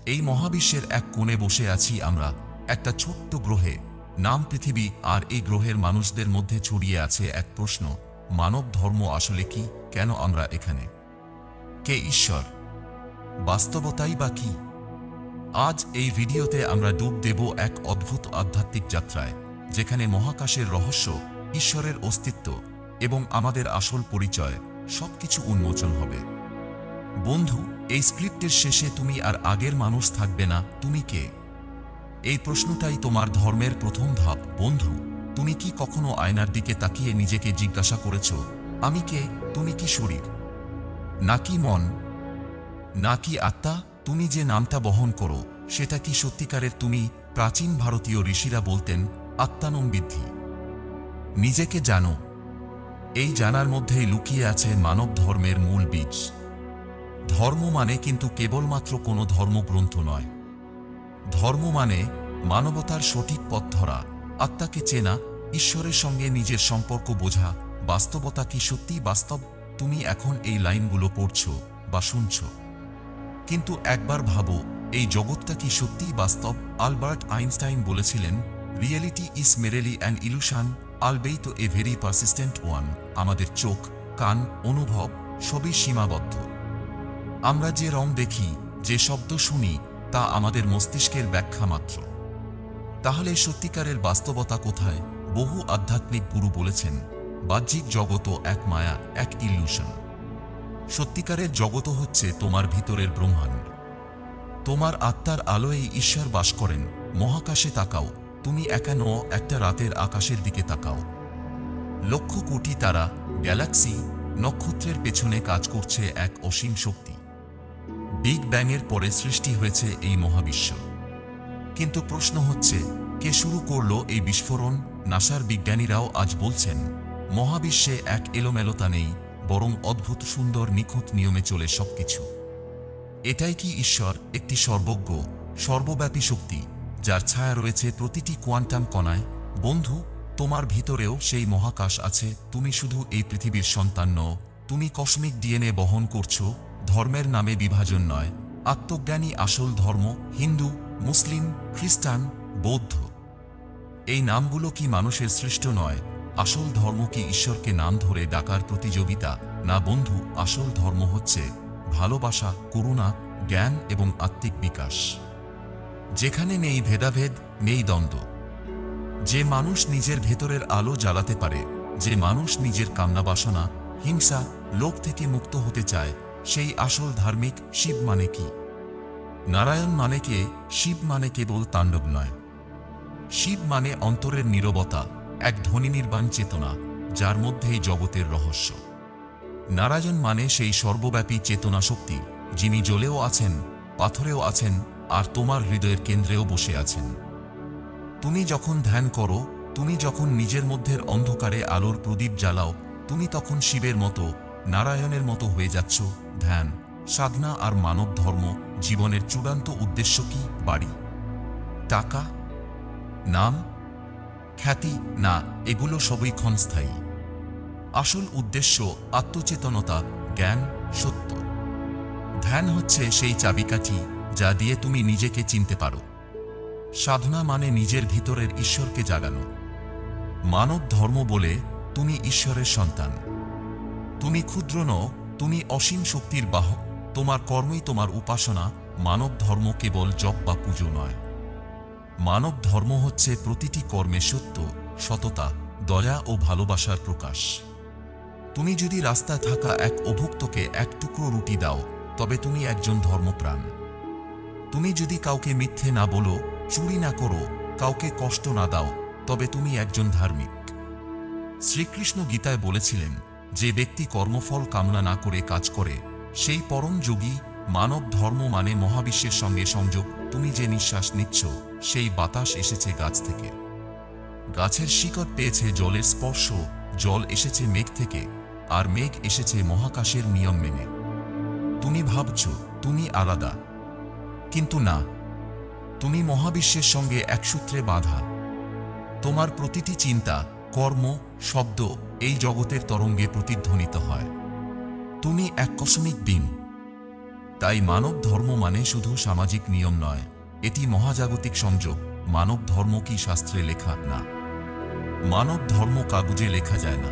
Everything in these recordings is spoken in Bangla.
এই মহাবিশ্বের এক কোণে বসে আছি আমরা, একটা ছোট্ট গ্রহে নাম পৃথিবী, আর এই গ্রহের মানুষদের মধ্যে ছড়িয়ে আছে এক প্রশ্ন: মানব ধর্ম আসলে কি? কেন আমরা এখানে? কে ঈশ্বর? বাস্তবতাই বা কি? আজ এই ভিডিওতে আমরা ডুব দেব এক অদ্ভুত আধ্যাত্মিক যাত্রায়, যেখানে মহাকাশের রহস্য, ঈশ্বরের অস্তিত্ব এবং আমাদের আসল পরিচয় সবকিছু উন্মোচন হবে। বন্ধু, এই স্ক্রিপ্টের শেষে তুমি আর আগের মানুষ থাকবে না। তুমি কে? এই প্রশ্নটাই তোমার ধর্মের প্রথম ধাপ। বন্ধু, তুমি কি কখনো আয়নার দিকে তাকিয়ে নিজেকে জিজ্ঞাসা করেছ, আমি কে? তুমি কি শরীর, নাকি মন, নাকি আত্মা? তুমি যে নামটা বহন করো, সেটা কি সত্যিকারের তুমি? প্রাচীন ভারতীয় ঋষিরা বলতেন, আত্মানম বিদ্ধি। নিজেকে জানো। এই জানার মধ্যেই লুকিয়ে আছে মানব ধর্মের মূল বীজ। ধর্ম মানে কিন্তু কেবলমাত্র কোনো ধর্মগ্রন্থ নয়। ধর্ম মানে মানবতার সঠিক পথ ধরা, আত্মাকে চেনা, ঈশ্বরের সঙ্গে নিজের সম্পর্ক বোঝা। বাস্তবতা কি সত্যিই বাস্তব? তুমি এখন এই লাইনগুলো পড়ছো বা শুনছো, কিন্তু একবার ভাবো, এই জগৎটা কি সত্যিই বাস্তব? আলবার্ট আইনস্টাইন বলেছিলেন, reality is merely an illusion, albeit a very persistent one. আমাদের চোখ, কান, অনুভব সবই সীমাবদ্ধ। আমরা যে রং দেখি, যে শব্দ শুনি, তা আমাদের মস্তিষ্কের ব্যাখ্যা মাত্র। তাহলে সত্যিকারের বাস্তবতা কোথায়? বহু আধ্যাত্মিক গুরু বলেছেন, বাহ্যিক জগৎও এক মায়া, এক ইলিউশন। সত্যিকারের জগৎ হচ্ছে তোমার ভিতরের ব্রহ্মাণ্ড। তোমার আত্মার আলোয় ঈশ্বর বাস করেন। মহাকাশে তাকাও, তুমি একা নও। একটা রাতের আকাশের দিকে তাকাও, লক্ষ কোটি তারা, গ্যালাক্সি, নক্ষত্রের পেছনে কাজ করছে এক অসীম শক্তি। বিগ ব্যাংয়ের পরে সৃষ্টি হয়েছে এই মহাবিশ্ব। কিন্তু প্রশ্ন হচ্ছে, কে শুরু করলো এই বিস্ফোরণ? নাসার বিজ্ঞানীরাও আজ বলছেন, মহাবিশ্বে এক এলোমেলোতা নেই, বরং অদ্ভুত সুন্দর নিখুঁত নিয়মে চলে সবকিছু। এটাই কি ঈশ্বর? একটি সর্বজ্ঞ, সর্বব্যাপী শক্তি, যার ছায়া রয়েছে প্রতিটি কোয়ান্টাম কণায়। বন্ধু, তোমার ভিতরেও সেই মহাকাশ আছে। তুমি শুধু এই পৃথিবীর সন্তান নও, তুমি কসমিক ডিএনএ বহন করছো। ধর্মের নামে বিভাজন নয়, আত্মজ্ঞানী আসল ধর্ম। হিন্দু, মুসলিম, খ্রিস্টান, বৌদ্ধ, এই নামগুলো কি মানুষের সৃষ্ট নয়? আসল ধর্ম কি ঈশ্বরকে নাম ধরে ডাকার প্রতিযোগিতা? না বন্ধু, আসল ধর্ম হচ্ছে ভালোবাসা, করুণা, জ্ঞান এবং আত্মিক বিকাশ, যেখানে নেই ভেদাভেদ, নেই দ্বন্দ্ব। যে মানুষ নিজের ভেতরের আলো জ্বালাতে পারে, যে মানুষ নিজের কামনাবাসনা, হিংসা, লোভ থেকে মুক্ত হতে চায়, সেই আসল ধার্মিক। শিব মানে কি? নারায়ণ মানে কে? শিব মানে কেবল তাণ্ডব নয়। শিব মানে অন্তরের নীরবতা, এক ধ্বনি নির্বাণ চেতনা, যার মধ্যেই জগতের রহস্য। নারায়ণ মানে সেই সর্বব্যাপী চেতনা শক্তি, যিনি জলেও আছেন, পাথরেও আছেন, আর তোমার হৃদয়ের কেন্দ্রেও বসে আছেন। তুমি যখন ধ্যান করো, তুমি যখন নিজের মধ্যের অন্ধকারে আলোর প্রদীপ জ্বালাও, তুমি তখন শিবের মতো, নারায়ণের মতো হয়ে যাচ্ছ। ধ্যান, সাধনা আর মানব ধর্ম, জীবনের চূড়ান্ত উদ্দেশ্য কি? বাড়ি, টাকা, নাম, খ্যাতি? না, এগুলো সবই ক্ষণস্থায়ী। আসল উদ্দেশ্য আত্মচেতনতা, জ্ঞান, সত্য। ধ্যান হচ্ছে সেই চাবিকাঠি যা দিয়ে তুমি নিজেকে চিনতে পারো। সাধনা মানে নিজের ভিতরের ঈশ্বরকে জাগানো। মানব ধর্ম বলে, তুমি ঈশ্বরের সন্তান। তুমি ক্ষুদ্র নও, তুমি অসীম শক্তির বাহক। তোমার কর্মই তোমার উপাসনা। মানব ধর্ম কেবল জপ বা পুজো নয়। মানব ধর্ম হচ্ছে প্রতিটি কর্মে সত্য, সততা, দয়া ও ভালোবাসার প্রকাশ। তুমি যদি রাস্তায় থাকা এক অভুক্তকে এক টুকরো রুটি দাও, তবে তুমি একজন ধর্মপ্রাণ। তুমি যদি কাউকে মিথ্যে না বলো, চুরি না করো, কাউকে কষ্ট না দাও, তবে তুমি একজন ধার্মিক। শ্রীকৃষ্ণ গীতায় বলেছিলেন, যে ব্যক্তি কর্মফল কামনা না করে কাজ করে, সেই পরম যোগী। মানব ধর্ম মানে মহাবিশ্বের সঙ্গে সংযোগ। তুমি যে নিঃশ্বাস নিচ্ছ, সেই বাতাস এসেছে গাছ থেকে। গাছের শিকড় পেয়েছে জলের স্পর্শ, জল এসেছে মেঘ থেকে, আর মেঘ এসেছে মহাকাশের নিয়ম মেনে। তুমি ভাবছ তুমি আলাদা, কিন্তু না, তুমি মহাবিশ্বের সঙ্গে এক সূত্রে বাঁধা। তোমার প্রতিটি চিন্তা, কর্ম, শব্দ এই জগতের তরঙ্গে প্রতিধ্বনিত হয়। তুমি এক কসমিক বিং। তাই মানব ধর্ম মানে শুধু সামাজিক নিয়ম নয়, এটি মহাজাগতিক সংযোগ। মানব ধর্ম কি শাস্ত্রে লেখা? না। মানব ধর্ম কাগজে লেখা যায় না,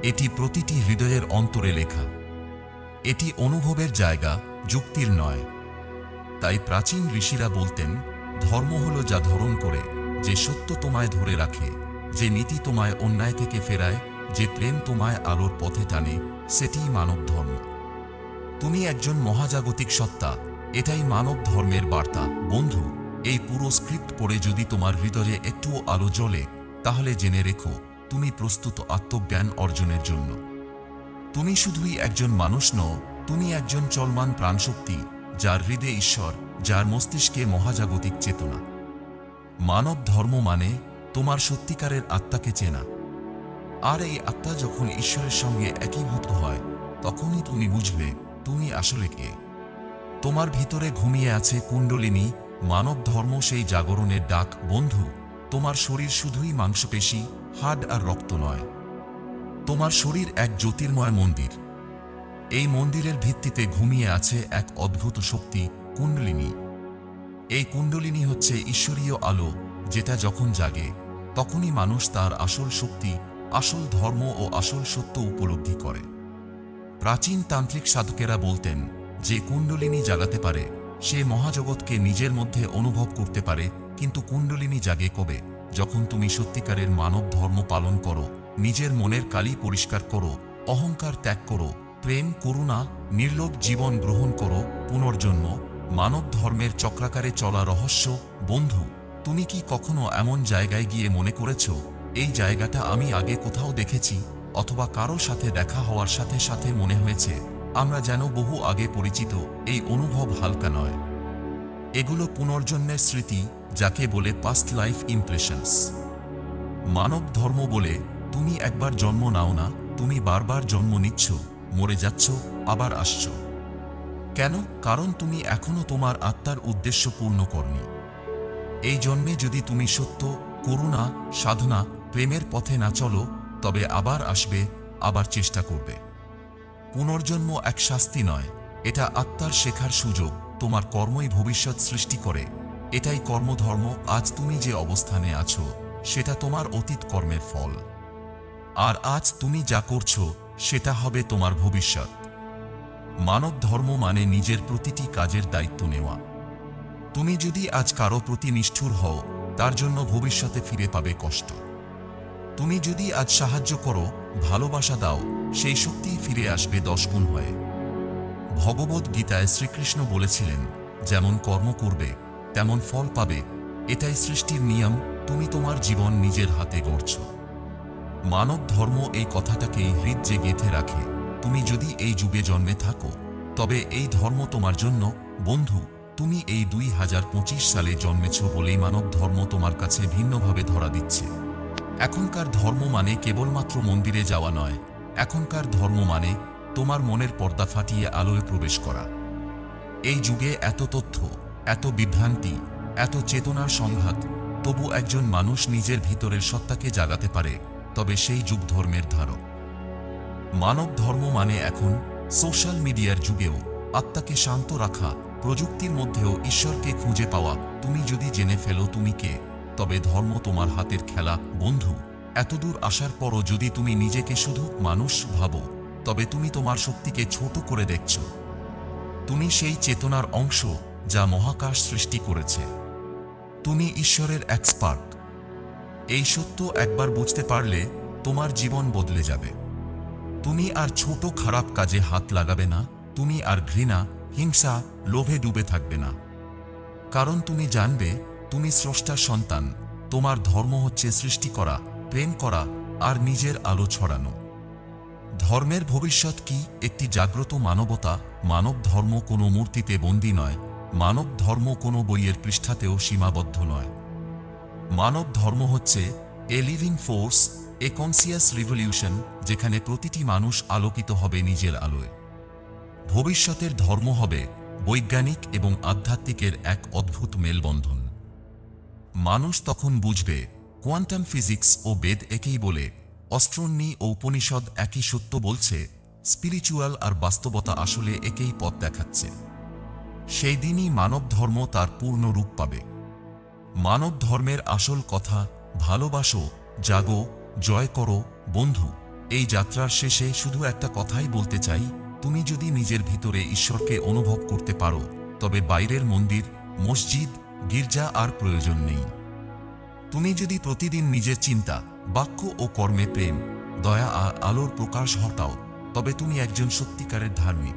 এটি প্রতিটি হৃদয়ের অন্তরে লেখা। এটি অনুভবের জায়গা, যুক্তির নয়। তাই প্রাচীন ঋষিরা বলতেন, ধর্ম হলো যা ধরন করে, যে সত্য তোমায় ধরে রাখে, যে নীতি তোমায় অন্যায় থেকে ফেরায়, যে প্রেম তোমায় আলোর পথে টানে, সেটিই মানব ধর্ম। তুমি একজন মহাজাগতিক সত্তা, এটাই মানব ধর্মের বার্তা। বন্ধু, এই পুরো স্ক্রিপ্ট পড়ে যদি তোমার হৃদয়ে একটুও আলো জ্বলে, তাহলে জেনে রেখো, তুমি প্রস্তুত আত্মজ্ঞান অর্জনের জন্য। তুমি শুধুই একজন মানুষ নও, তুমি একজন চলমান প্রাণশক্তি, যার হৃদয়ে ঈশ্বর, যার মস্তিষ্কে মহাজাগতিক চেতনা। মানব ধর্ম মানে তোমার সত্যিকারের আত্মাকে চেনা। আর এই আত্মা যখন ঈশ্বরের সঙ্গে একীভূত হয়, তখনই তুমি বুঝবে তুমি আসলে কে। তোমার ভিতরে ঘুমিয়ে আছে কুণ্ডলিনী। মানব ধর্ম সেই জাগরণের ডাক। বন্ধু, তোমার শরীর শুধুই মাংসপেশি, হাড় আর রক্ত নয়। তোমার শরীর এক জ্যোতির্ময় মন্দির। এই মন্দিরের ভিত্তিতে ঘুমিয়ে আছে এক অদ্ভুত শক্তি, কুণ্ডলিনী। এই কুণ্ডলিনী হচ্ছে ঈশ্বরীয় আলো, যেটা যখন জাগে, তখনই মানুষ তার আসল শক্তি, আসল ধর্ম ও আসল সত্য উপলব্ধি করে। প্রাচীন তান্ত্রিক সাধকেরা বলতেন, যে কুণ্ডলিনী জাগাতে পারে, সে মহাজগৎকে নিজের মধ্যে অনুভব করতে পারে। কিন্তু কুণ্ডলিনী জাগে কবে? যখন তুমি সত্যিকারের মানব ধর্ম পালন করো, নিজের মনের কালি পরিষ্কার করো, অহংকার ত্যাগ করো, প্রেম, করুণা, নির্লোভ জীবন গ্রহণ করো। পুনর্জন্ম, মানব ধর্মের চক্রাকারে চলা রহস্য। বন্ধু, তুমি কি কখনো এমন জায়গায় গিয়ে মনে করেছ, এই জায়গাটা আমি আগে কোথাও দেখেছি? অথবা কারো সাথে দেখা হওয়ার সাথে সাথে মনে হয়েছে আমরা যেন বহু আগে পরিচিত? এই অনুভব হালকা নয়, এগুলো পুনর্জন্মের স্মৃতি, যাকে বলে পাস্ট লাইফ ইমপ্রেশনস। মানব ধর্ম বলে, তুমি একবার জন্ম নাও না, তুমি বারবার জন্ম নিচ্ছ, মরে যাচ্ছ, আবার আসছ। কেন? কারণ তুমি এখনো তোমার আত্মার উদ্দেশ্য পূর্ণ করনি। এই জন্মে যদি তুমি সত্য, করুণা, সাধনা, প্রেমের পথে না চলো, তবে আবার আসবে, আবার চেষ্টা করবে। পুনর্জন্ম এক শাস্তি নয়, এটা আত্মার শেখার সুযোগ। তোমার কর্মই ভবিষ্যৎ সৃষ্টি করে, এটাই কর্মধর্ম। আজ তুমি যে অবস্থানে আছো, সেটা তোমার অতীত কর্মের ফল। আর আজ তুমি যা করছো, সেটা হবে তোমার ভবিষ্যৎ। মানব ধর্ম মানে নিজের প্রতিটি কাজের দায়িত্ব নেওয়া। তুমি যদি আজ কারো প্রতি নিষ্ঠুর হও, তার জন্য ভবিষ্যতে ফিরে পাবে কষ্ট। তুমি যদি আজ সাহায্য করো, ভালোবাসা দাও, সেই শক্তিই ফিরে আসবে 10 গুণ হয়ে। ভগবদ্ গীতায় শ্রীকৃষ্ণ বলেছিলেন, যেমন কর্ম করবে, তেমন ফল পাবে। এটাই সৃষ্টির নিয়ম। তুমি তোমার জীবন নিজের হাতে গড়ছ। মানব ধর্ম এই কথাটাকেই হৃদয়ে গেঁথে রাখে। তুমি যদি এই যুগে জন্মে থাকো, তবে এই ধর্ম তোমার জন্য। বন্ধু, তুমি এই 2025 সালে জন্মেছ বলেই মানব ধর্ম তোমার কাছে ভিন্নভাবে ধরা দিচ্ছে। এখনকার ধর্ম মানে কেবলমাত্র মন্দিরে যাওয়া নয়, এখনকার ধর্ম মানে তোমার মনের পর্দা ফাটিয়ে আলোয় প্রবেশ করা। এই যুগে এত তথ্য, এত বিভ্রান্তি, এত চেতনার সংঘাত, তবু একজন মানুষ নিজের ভিতরের সত্তাকে জাগাতে পারে, তবে সেই যুগ ধর্মের ধারক। মানব ধর্ম মানে এখন সোশ্যাল মিডিয়ার যুগেও আত্মাকে শান্ত রাখা, প্রযুক্তির মধ্যেও ঈশ্বরকে খুঁজে পাওয়া। তুমি যদি জেনে ফেলো তুমি কে, তবে ধর্ম তোমার হাতের খেলা। বন্ধু, এতদূর আসার পরও যদি তুমি নিজেকে শুধু মানুষ ভাবো, তবে তুমি তোমার শক্তিকে ছোট করে দেখছ। তুমি সেই চেতনার অংশ যা মহাকাশ সৃষ্টি করেছে। তুমি ঈশ্বরের এক স্পার্ক। এই সত্য একবার বুঝতে পারলে তোমার জীবন বদলে যাবে। তুমি আর ছোট খারাপ কাজে হাত লাগাবে না, তুমি আর ঘৃণা, হিংসা, লোভে ডুবে থাকবে না। কারণ তুমি জানবে তুমি স্রষ্টার সন্তান। তোমার ধর্ম হচ্ছে সৃষ্টি করা, প্রেম করা আর নিজের আলো ছড়ানো। ধর্মের ভবিষ্যৎ কি? একটি জাগ্রত মানবতা। মানব ধর্ম কোনো মূর্তিতে বন্দী নয়, মানব ধর্ম কোনো বইয়ের পৃষ্ঠাতেও সীমাবদ্ধ নয়। মানব ধর্ম হচ্ছে a living force, A conscious revolution, যেখানে প্রতিটি মানুষ আলোকিত হবে নিজের আলোয়। ভবিষ্যতের ধর্ম হবে বৈজ্ঞানিক এবং আধ্যাত্মিকের এক অদ্ভুত মেলবন্ধন। মানুষ তখন বুঝবে কোয়ান্টাম ফিজিক্স ও বেদ একই বলে, অস্ট্রোনমি ও উপনিষদ একই সত্য বলছে, স্পিরিচুয়াল আর বাস্তবতা আসলে একই পথ দেখাচ্ছে। সেই দিনই মানব ধর্ম তার পূর্ণ রূপ পাবে। মানব ধর্মের আসল কথা, ভালোবাসো, জাগো, জয় করো। বন্ধু, এই যাত্রার শেষে শুধু একটা কথাই বলতে চাই, তুমি যদি নিজের ভিতরে ঈশ্বরকে অনুভব করতে পারো, তবে বাইরের মন্দির, মসজিদ, গির্জা আর প্রয়োজন নেই। তুমি যদি প্রতিদিন নিজের চিন্তা, বাক্য ও কর্মে প্রেম, দয়া আর আলোর প্রকাশ ঘটাও, তবে তুমি একজন সত্যিকারের ধার্মিক।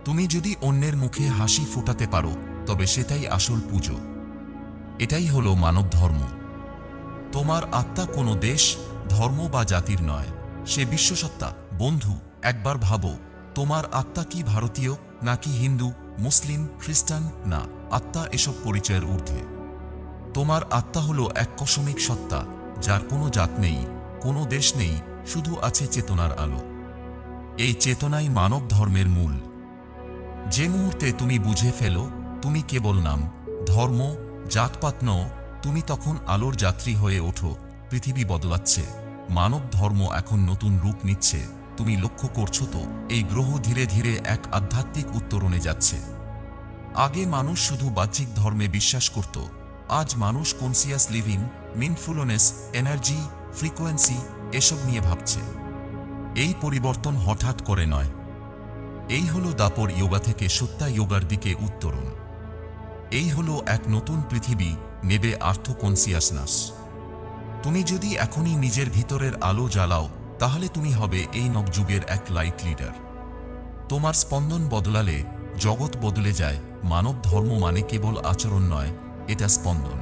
তুমি যদি অন্যের মুখে হাসি ফোটাতে পারো, তবে সেটাই আসল পুজো। এটাই হলো মানব ধর্ম। তোমার আত্মা কোনো দেশ, ধর্ম বা জাতির নয়, সে বিশ্বসত্তা। বন্ধু, একবার ভাবো, তোমার আত্মা কি ভারতীয়, নাকি হিন্দু, মুসলিম, খ্রিস্টান? না, আত্মা এসব পরিচয়ের ঊর্ধ্বে। তোমার আত্মা হলো এক কসমিক সত্তা, যার কোনো জাত নেই, কোনো দেশ নেই, শুধু আছে চেতনার আলো। এই চেতনাই মানব ধর্মের মূল। যে মুহূর্তে তুমি বুঝে ফেলো তুমি কেবল নাম, ধর্ম, জাতপাত নও, তুমি তখন আলোর যাত্রী হয়ে ওঠো। পৃথিবী বদলাচ্ছে, মানব ধর্ম এখন নতুন রূপ নিচ্ছে। তুমি লক্ষ্য করছো তো, এই গ্রহ ধীরে ধীরে এক আধ্যাত্মিক উত্তরণে যাচ্ছে। আগে মানুষ শুধু বাহ্যিক ধর্মে বিশ্বাস করত, আজ মানুষ কনসিয়াস লিভিং, মিনফুলনেস, এনার্জি, ফ্রিকোয়েন্সি এসব নিয়ে ভাবছে। এই পরিবর্তন হঠাৎ করে নয়। এই হলো দাপর যোগা থেকে সত্তা যোগার দিকে উত্তরণ। এই হলো এক নতুন পৃথিবী, নেবে আর্থ কনসিয়াসনেস। তুমি যদি এখনই নিজের ভিতরের আলো জ্বালাও, তাহলে তুমি হবে এই নবযুগের এক লাইট লিডার। তোমার স্পন্দন বদলালে জগৎ বদলে যায়। মানব ধর্ম মানে কেবল আচরণ নয়, এটা স্পন্দন।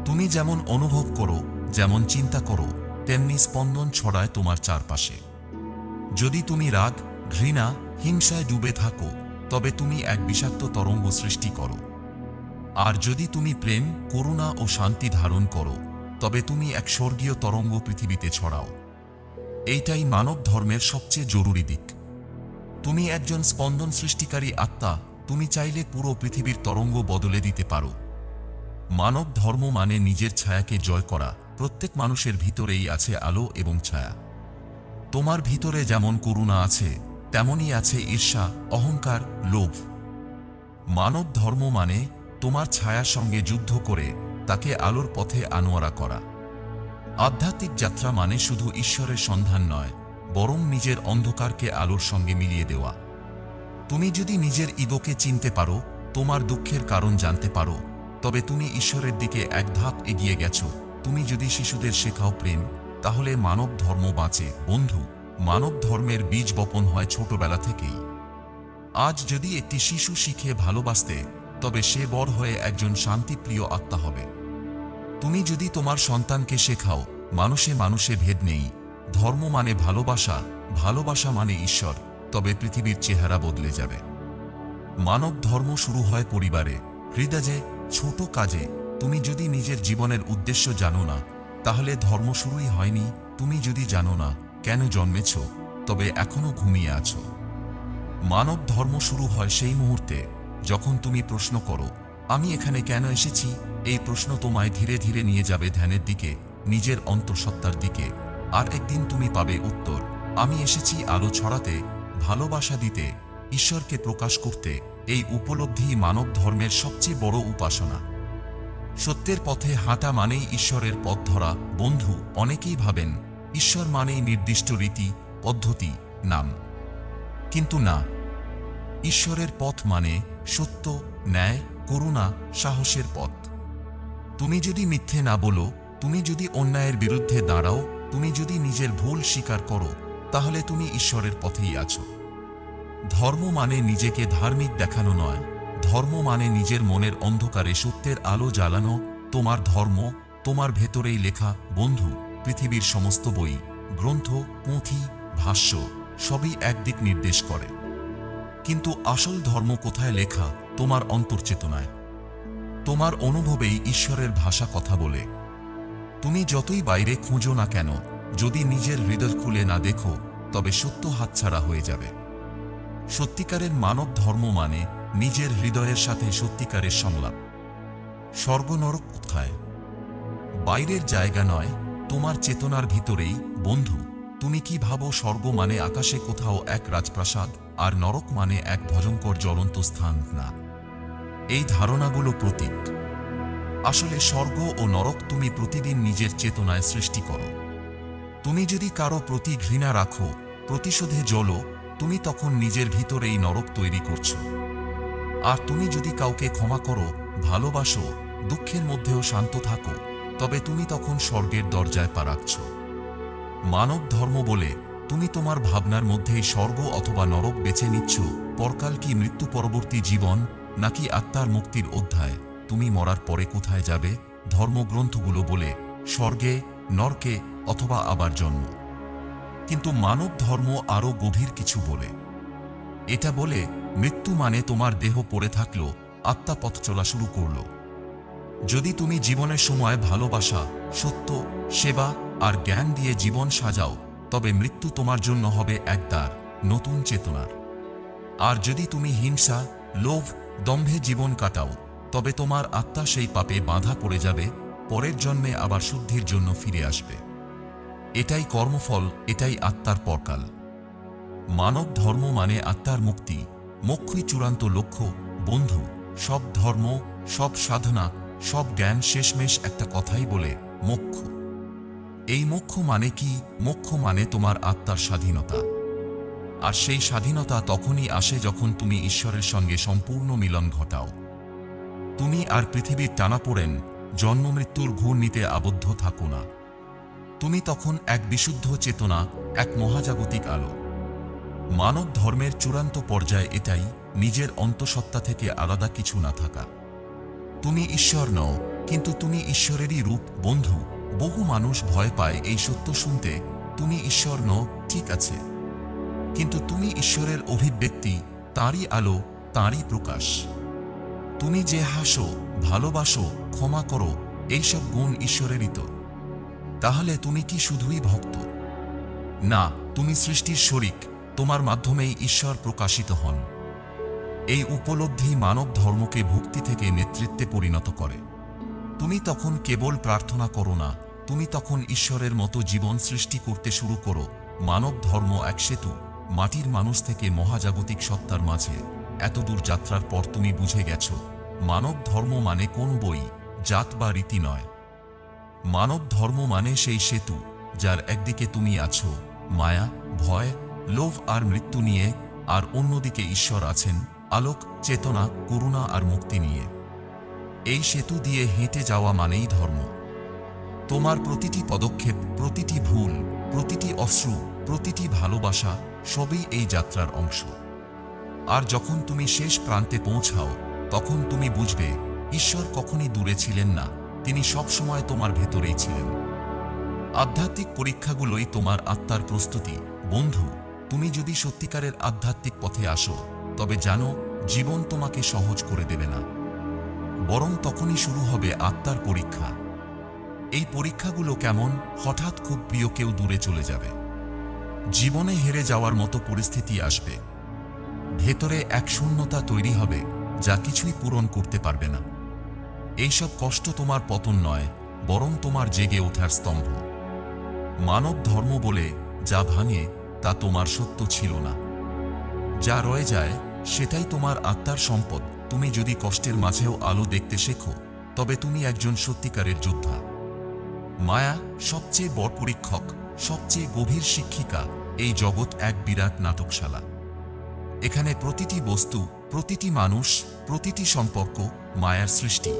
তুমি যেমন অনুভব করো, যেমন চিন্তা করো, তেমনি স্পন্দন ছড়ায় তোমার চারপাশে। যদি তুমি রাগ, ঘৃণা, হিংসায় ডুবে থাকো, তবে তুমি এক বিষাক্ত তরঙ্গ সৃষ্টি করো। আর যদি তুমি প্রেম, করুণা ও শান্তি ধারণ করো, তবে তুমি এক স্বর্গীয় তরঙ্গ পৃথিবীতে ছড়াও। এইটাই মানব ধর্মের সবচেয়ে জরুরি দিক। তুমি একজন স্পন্দন সৃষ্টিকারী আত্মা, তুমি চাইলে পুরো পৃথিবীর তরঙ্গ বদলে দিতে পারো। মানব ধর্ম মানে নিজের ছায়াকে জয় করা। প্রত্যেক মানুষের ভিতরেই আছে আলো এবং ছায়া। তোমার ভিতরে যেমন করুণা আছে, তেমনই আছে ঈর্ষা, অহংকার, লোভ। মানব ধর্ম মানে তোমার ছায়ার সঙ্গে যুদ্ধ করে তাকে আলোর পথে আনোয়ারা করা। আধ্যাত্মিক যাত্রা মানে শুধু ঈশ্বরের সন্ধান নয়, বরং নিজের অন্ধকারকে আলোর সঙ্গে মিলিয়ে দেওয়া। তুমি যদি নিজের ইগোকে চিনতে পারো, তোমার দুঃখের কারণ জানতে পারো, তবে তুমি ঈশ্বরের দিকে এক ধাপ এগিয়ে গেছো। তুমি যদি শিশুদের শেখাও প্রেম, তাহলে মানব ধর্ম বাঁচে। বন্ধু, মানব ধর্মের বীজ বপন হয় ছোটবেলা থেকেই। আজ যদি একটি শিশু শিখে ভালোবাসতে, তবে সে বড় হয়ে একজন শান্তিপ্রিয় আত্মা হবে। তুমি যদি তোমার সন্তানকে শেখাও মানুষে মানুষে ভেদ নেই, ধর্ম মানে ভালোবাসা, ভালোবাসা মানে ঈশ্বর, তবে পৃথিবীর চেহারা বদলে যাবে। মানব ধর্ম শুরু হয় পরিবারে, হৃদয়ে, ছোট কাজে। তুমি যদি নিজের জীবনের উদ্দেশ্য জানো না, তাহলে ধর্ম শুরুই হয়নি। তুমি যদি জানো না কেন জন্মেছ, তবে এখনো ঘুমিয়ে আছো। মানব ধর্ম শুরু হয় সেই মুহূর্তে যখন তুমি প্রশ্ন করো, আমি এখানে কেন এসেছি? এই প্রশ্ন তোমায় ধীরে ধীরে নিয়ে যাবে ধ্যানের দিকে, নিজের অন্তঃসত্ত্বার দিকে। আর একদিন তুমি পাবে উত্তর, আমি এসেছি আলো ছড়াতে, ভালোবাসা দিতে, ঈশ্বরকে প্রকাশ করতে। এই উপলব্ধি মানব ধর্মের সবচেয়ে বড় উপাসনা। সত্যের পথে হাঁটা মানেই ঈশ্বরের পথ ধরা। বন্ধু, অনেকেই ভাবেন ঈশ্বর মানেই নির্দিষ্ট রীতি, পদ্ধতি, নাম। কিন্তু না, ঈশ্বরের পথ মানে সত্য, ন্যায়, করুণা, সাহসের পথ। তুমি যদি মিথ্যে না বলো, তুমি যদি অন্যায়ের বিরুদ্ধে দাঁড়াও, তুমি যদি নিজের ভুল স্বীকার করো, তাহলে তুমি ঈশ্বরের পথেই আছো। ধর্ম মানে নিজেকে ধার্মিক দেখানো নয়, ধর্ম মানে নিজের মনের অন্ধকারে সত্যের আলো জ্বালানো। তোমার ধর্ম তোমার ভেতরেই লেখা। বন্ধু, পৃথিবীর সমস্ত বই, গ্রন্থ, পুঁথি, ভাষ্য সবই একদিক নির্দেশ করে। কিন্তু আসল ধর্ম কোথায় লেখা? তোমার অন্তর্চেতনায়। তোমার অনুভবেই ঈশ্বরের ভাষা কথা বলে। তুমি যতই বাইরে খুঁজো না কেন, যদি নিজের হৃদয় খুলে না দেখো, তবে সত্য হাতছাড়া হয়ে যাবে। সত্যিকারের মানব ধর্ম মানে নিজের হৃদয়ের সাথে সত্যিকারের সংলাপ। স্বর্গ নরক কোথায়? বাইরের জায়গা নয়, তোমার চেতনার ভিতরেই। বন্ধু, তুমি কি ভাবো স্বর্গ মানে আকাশে কোথাও এক রাজপ্রাসাদ, আর নরক মানে এক ভয়ঙ্কর জ্বলন্ত স্থান? না, এই ধারণাগুলো প্রতীক। আসলে স্বর্গ ও নরক তুমি প্রতিদিন নিজের চেতনায় সৃষ্টি করো। তুমি যদি কারো প্রতি ঘৃণা রাখো, প্রতিশোধে জ্বলো, তুমি তখন নিজের ভিতরেই নরক তৈরি করছো। আর তুমি যদি কাউকে ক্ষমা করো, ভালোবাসো, দুঃখের মধ্যেও শান্ত থাকো, তবে তুমি তখন স্বর্গের দরজায় পা রাখছ। মানব ধর্ম বলে তুমি তোমার ভাবনার মধ্যেই স্বর্গ অথবা নরক বেছে নিচ্ছ। পরকাল কি মৃত্যু পরবর্তী জীবন, নাকি আত্মার মুক্তির অধ্যায়? তুমি মরার পরে কোথায় যাবে? ধর্মগ্রন্থগুলো বলে স্বর্গে, নরকে অথবা আবার জন্ম। কিন্তু মানব ধর্ম আরও গভীর কিছু বলে। এটা বলে মৃত্যু মানে তোমার দেহ পড়ে থাকলো, আত্মা পথ চলা শুরু করলো। যদি তুমি জীবনের সময় ভালোবাসা, সত্য, সেবা আর জ্ঞান দিয়ে জীবন সাজাও, তবে মৃত্যু তোমার জন্য হবে এক দ্বার, নতুন চেতনার। আর যদি তুমি হিংসা, লোভ, দম্ভে জীবন কাটাও, তবে তোমার আত্মা সেই পাপে বাঁধা পড়ে যাবে, পরের জন্মে আবার শুদ্ধির জন্য ফিরে আসবে। এটাই কর্মফল, এটাই আত্মার পরকাল। মানব ধর্ম মানে আত্মার মুক্তি, মোক্ষই চূড়ান্ত লক্ষ্য। বন্ধু, সব ধর্ম, সব সাধনা, সব জ্ঞান শেষমেশ একটা কথাই বলে, মোক্ষ। এই মোক্ষ মানে কি? মোক্ষ মানে তোমার আত্মার স্বাধীনতা। আর সেই স্বাধীনতা তখনই আসে যখন তুমি ঈশ্বরের সঙ্গে সম্পূর্ণ মিলন ঘটাও। তুমি আর পৃথিবীর টানাপোড়েন, জন্মমৃত্যুর ঘূর্ণিতে আবদ্ধ থাকো না। তুমি তখন এক বিশুদ্ধ চেতনা, এক মহাজাগতিক আলো। মানব ধর্মের চূড়ান্ত পর্যায় এটাই, নিজের অন্তঃসত্ত্বা থেকে আলাদা কিছু না থাকা। তুমি ঈশ্বর নও, কিন্তু তুমি ঈশ্বরেরই রূপ। বন্ধু, বহু মানুষ ভয় পায় এই সত্য শুনতে। তুমি ঈশ্বর নও, ঠিক আছে, কিন্তু তুমি ঈশ্বরের অভিব্যক্তি, তাঁরই আলো, তাঁরই প্রকাশ। তুমি যে হাসো, ভালোবাসো, ক্ষমা করো, এইসব গুণ ঈশ্বরেরই তো। তাহলে তুমি কি শুধুই ভক্ত? না, তুমি সৃষ্টির শরিক। তোমার মাধ্যমেই ঈশ্বর প্রকাশিত হন। এই উপলব্ধি মানব ধর্মকে ভক্তি থেকে নেতৃত্বে পরিণত করে। তুমি তখন কেবল প্রার্থনা করো না, তুমি তখন ঈশ্বরের মতো জীবন সৃষ্টি করতে শুরু করো। মানব ধর্ম এক সেতু, মাটির মানুষ থেকে মহাজাগতিক সত্তার মাঝে। এতদূর যাত্রার পর তুমি বুঝে গেছো, মানব ধর্ম মানে কোন বই, জাত বা রীতি নয়। মানব ধর্ম মানে সেই সেতু, যার একদিকে তুমি আছো মায়া, ভয়, লোভ আর মৃত্যু নিয়ে, আর অন্যদিকে ঈশ্বর আছেন আলোক, চেতনা, করুণা আর মুক্তি নিয়ে। এই সেতু দিয়ে হেঁটে যাওয়া মানেই ধর্ম। তোমার প্রতিটি পদক্ষেপ, প্রতিটি ভুল, প্রতিটি অশ্রু, প্রতিটি ভালোবাসা, সবই এই যাত্রার অংশ। আর যখন তুমি শেষ প্রান্তে পৌঁছাও, তখন তুমি বুঝবে ঈশ্বর কখনই দূরে ছিলেন না, তিনি সবসময় তোমার ভেতরেই ছিলেন। আধ্যাত্মিক পরীক্ষাগুলোই তোমার আত্মার প্রস্তুতি। বন্ধু, তুমি যদি সত্যিকারের আধ্যাত্মিক পথে আসো, তবে জানো, জীবন তোমাকে সহজ করে দেবে না, বরং তখনই শুরু হবে আত্মার পরীক্ষা। এই পরীক্ষাগুলো কেমন? হঠাৎ খুব প্রিয় কেউ দূরে চলে যাবে, জীবনে হেরে যাওয়ার মতো পরিস্থিতি আসবে, ভেতরে এক শূন্যতা তৈরি হবে যা কিছুই পূরণ করতে পারবে না। এইসব কষ্ট তোমার পতন নয়, বরং তোমার জেগে ওঠার স্তম্ভ। মানব ধর্ম বলে যা ভাঙে তা তোমার সত্য ছিল না, যা রয়ে যায় সেটাই তোমার আত্মার সম্পদ। তুমি যদি কষ্টের মাঝেও আলো দেখতে শেখো, তবে তুমি একজন সত্যিকারের যোদ্ধা। মায়া সবচেয়ে বড় পরীক্ষক, সবচেয়ে গভীর শিক্ষিকা। এই জগৎ এক বিরাট নাটকশালা। এখানে প্রতিটি বস্তু, প্রতিটি মানুষ, প্রতিটি সম্পর্ক মায়ার সৃষ্টি।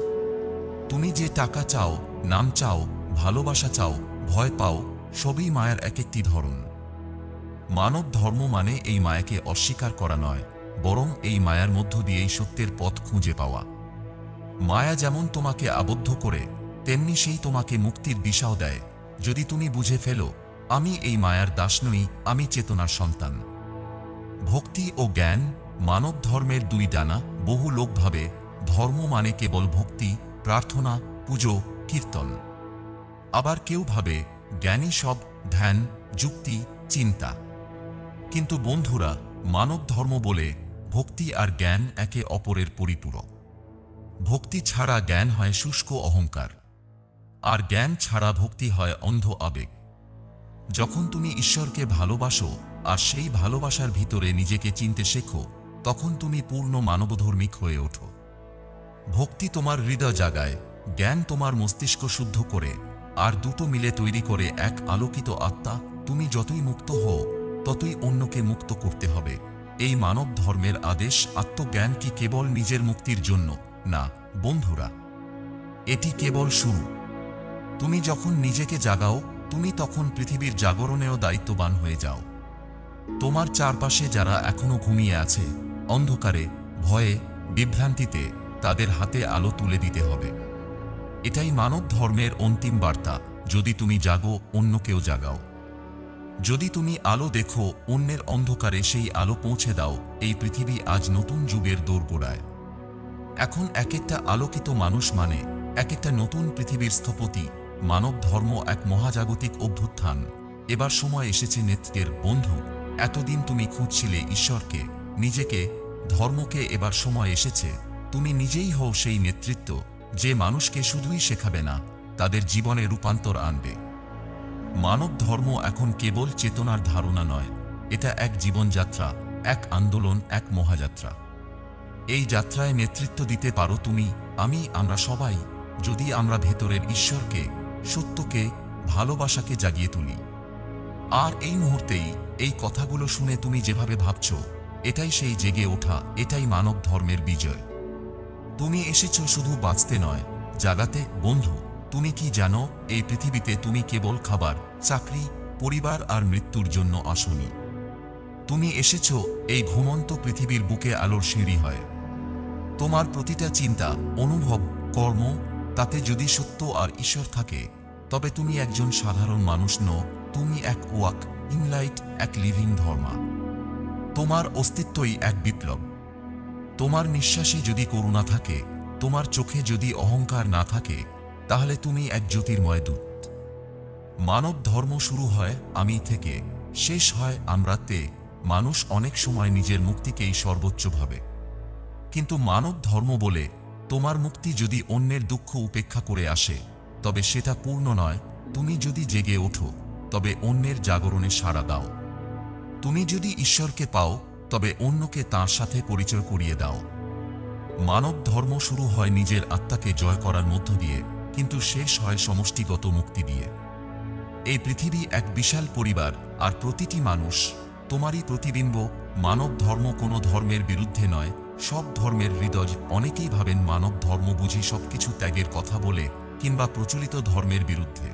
তুমি যে টাকা চাও, নাম চাও, ভালোবাসা চাও, ভয় পাও, সবই মায়ার এক একটি ধরন। মানব ধর্ম মানে এই মায়াকে অস্বীকার করা নয়, বরং এই মায়ার মধ্য দিয়েই সত্যের পথ খুঁজে পাওয়া। মায়া যেমন তোমাকে আবদ্ধ করে, তেমনি সেই তোমাকে মুক্তির দিশাও দেয়, যদি তুমি বুঝে ফেলো, আমি এই মায়ার দাস নই, আমি চেতনার সন্তান। ভক্তি ও জ্ঞান মানব ধর্মের দুই ডানা। বহু লোক ভাবে ধর্ম মানে কেবল ভক্তি, প্রার্থনা, পুজো, কীর্তন। আবার কেউ ভাবে জ্ঞানী সব ধ্যান, যুক্তি, চিন্তা। কিন্তু বন্ধুরা, মানব ধর্ম বলে ভক্তি আর জ্ঞান একে অপরের পরিপূরক। ভক্তি ছাড়া জ্ঞান হয় শুষ্ক অহংকার, আর জ্ঞান ছাড়া ভক্তি হয় অন্ধ আবেগ। যখন তুমি ঈশ্বরকে ভালোবাসো আর সেই ভালোবাসার ভিতরে নিজেকে চিনতে শেখো, তখন তুমি পূর্ণ মানবধর্মিক হয়ে ওঠো। ভক্তি তোমার হৃদয় জাগায়, জ্ঞান তোমার মস্তিষ্ক শুদ্ধ করে, আর দুটো মিলে তৈরি করে এক আলোকিত আত্মা। তুমি যতই মুক্ত হও, ততই অন্যকে মুক্ত করতে হবে। এই মানব ধর্মের আদেশ আত্মজ্ঞান কি কেবল নিজের মুক্তির জন্য না বন্ধুরা, এটি কেবল শুরু। তুমি যখন নিজেকে জাগাও, তুমি তখন পৃথিবীর জাগরণেও দায়িত্ববান হয়ে যাও। তোমার চারপাশে যারা এখনো ঘুমিয়ে আছে, অন্ধকারে, ভয়ে, বিভ্রান্তিতে, তাদের হাতে আলো তুলে দিতে হবে। এটাই মানব ধর্মের অন্তিম বার্তা। যদি তুমি জাগো, অন্যকেও জাগাও। যদি তুমি আলো দেখো, অন্যের অন্ধকারে সেই আলো পৌঁছে দাও। এই পৃথিবী আজ নতুন যুগের দোরগোড়ায়। এখন এক একটা আলোকিত মানুষ মানে এক একটা নতুন পৃথিবীর স্থপতি। মানব ধর্ম এক মহাজাগতিক অভ্যুত্থান। এবার সময় এসেছে নেতৃত্বের। বন্ধু, এতদিন তুমি খুঁজছিলে ঈশ্বরকে, নিজেকে, ধর্মকে। এবার সময় এসেছে তুমি নিজেই হও সেই নেতৃত্ব, যে মানুষকে শুধুই শেখাবে না, তাদের জীবনে রূপান্তর আনবে। মানব ধর্ম এখন কেবল চেতনার ধারণা নয়, এটা এক জীবনযাত্রা, এক আন্দোলন, এক মহাযাত্রা। এই যাত্রায় নেতৃত্ব দিতে পারো তুমি, আমি, আমরা সবাই, যদি আমরা ভেতরের ঈশ্বরকে, সত্যকে, ভালোবাসাকে জাগিয়ে তুলি। আর এই মুহূর্তেই এই কথাগুলো শুনে তুমি যেভাবে ভাবছ, এটাই সেই জেগে ওঠা, এটাই মানব ধর্মের বিজয়। তুমি এসেছো শুধু বাঁচতে নয়, জাগাতে। বন্ধু, তুমি কি জানো, এই পৃথিবীতে তুমি কেবল খাবার, চাকরি, পরিবার আর মৃত্যুর জন্য আসোনি। তুমি এসেছো এই ঘুমন্ত পৃথিবীর বুকে আলোর সিঁড়ি হয়। তোমার প্রতিটা চিন্তা, অনুভব, কর্ম, তাতে যদি সত্য আর ঈশ্বর থাকে, তবে তুমি একজন সাধারণ মানুষ নও, তুমি এক ওয়াক ইন লাইট, এক লিভিং ধর্মা। তোমার অস্তিত্বই এক বিপ্লব। তোমার নিঃশ্বাসে যদি করুণা থাকে, তোমার চোখে যদি অহংকার না থাকে, তাহলে তুমি এক জ্যোতির্ময় দূত। মানব ধর্ম শুরু হয় আমি থেকে, শেষ হয় আমরাতে। মানুষ অনেক সময় নিজের মুক্তিকেই সর্বোচ্চ ভাবে, কিন্তু মানব ধর্ম বলে তোমার মুক্তি যদি অন্যের দুঃখ উপেক্ষা করে আসে, তবে সেটা পূর্ণ নয়। তুমি যদি জেগে ওঠো, তবে অন্যের জাগরণে সাড়া দাও। তুমি যদি ঈশ্বরকে পাও, তবে অন্যকে তাঁর সাথে পরিচয় করিয়ে দাও। মানব ধর্ম শুরু হয় নিজের আত্মাকে জয় করার মধ্য দিয়ে, কিন্তু শেষ হয় সমষ্টিগত মুক্তি দিয়ে। এই পৃথিবী এক বিশাল পরিবার, আর প্রতিটি মানুষ তোমারই প্রতিবিম্ব। মানব ধর্ম কোনো ধর্মের বিরুদ্ধে নয়, সব ধর্মের হৃদয়। অনেকেই ভাবেন মানব ধর্ম বুঝি সবকিছু ত্যাগের কথা বলে, কিংবা প্রচলিত ধর্মের বিরুদ্ধে।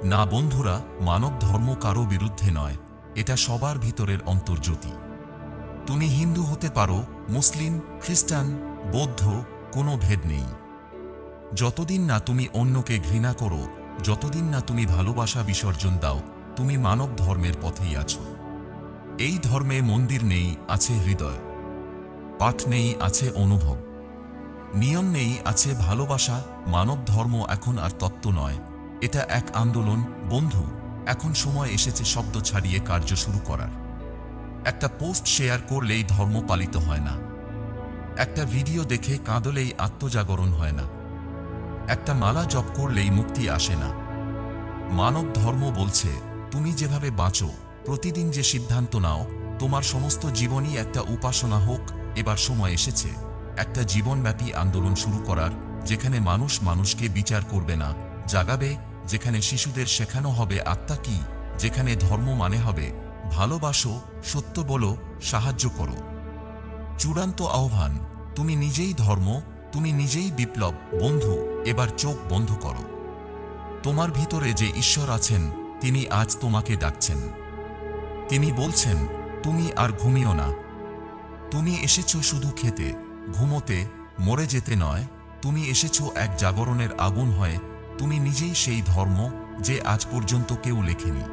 না বন্ধুরা, মানব ধর্ম কারো বিরুদ্ধে নয়, এটা সবার ভিতরের অন্তর্জ্যোতি। তুমি হিন্দু হতে পারো, মুসলিম, খ্রিস্টান, বৌদ্ধ, কোনো ভেদ নেই। যতদিন না তুমি অন্যকে ঘৃণা করো, যতদিন না তুমি ভালোবাসা বিসর্জন দাও, তুমি মানব ধর্মের পথেই আছো। এই ধর্মে মন্দির নেই, আছে হৃদয়। পাঠ নেই, আছে অনুভব। নিয়ম নেই, আছে ভালোবাসা। মানব ধর্ম এখন আর তত্ত্ব নয়, এটা এক আন্দোলন। বন্ধু, এখন সময় এসেছে শব্দ ছাড়িয়ে কার্য শুরু করার। একটা পোস্ট শেয়ার করলেই ধর্ম পালিত হয় না। একটা ভিডিও দেখে কাঁদলেই আত্মজাগরণ হয় না। একটা মালা জপ করলেই মুক্তি আসে না। মানব ধর্ম বলছে, তুমি যেভাবে বাঁচো, প্রতিদিন যে সিদ্ধান্ত নাও, তোমার সমস্ত জীবনই একটা উপাসনা হোক। এবার সময় এসেছে একটা জীবনব্যাপী আন্দোলন শুরু করার, যেখানে মানুষ মানুষকে বিচার করবে না, জাগাবে। যেখানে শিশুদের শেখানো হবে আত্মা কি, যেখানে ধর্ম মানে হবে ভালোবাসো, সত্য বলো, সাহায্য করো। চূড়ান্ত আহ্বান, তুমি নিজেই ধর্ম, তুমি নিজেই বিপ্লব। বন্ধু, এবার চোখ বন্ধ করো। তোমার ভিতরে যে ঈশ্বর আছেন, তিনি আজ তোমাকে ডাকছেন। তিনি বলছেন, তুমি আর ঘুমিও না। তুমি এসেছো শুধু খেতে, ঘুমোতে, মরে যেতে নয়। তুমি এসেছো এক জাগরণের আগুন হয়ে। তুমি নিজেই সেই ধর্ম, যে আজ পর্যন্ত কেউ লেখেনি।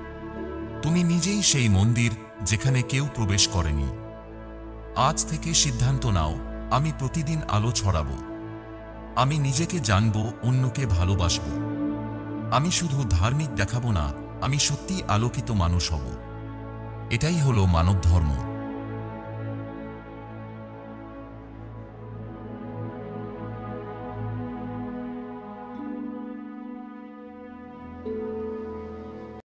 তুমি নিজেই সেই মন্দির, যেখানে কেউ প্রবেশ করেনি। আজ থেকে সিদ্ধান্ত নাও, আমি প্রতিদিন আলো ছড়াবো। আমি নিজেকে জানবো, অন্যকে ভালোবাসবো। আমি শুধু ধার্মিক দেখাবো না, আমি সত্যি আলোকিত মানুষ হব। এটাই হলো মানব ধর্ম।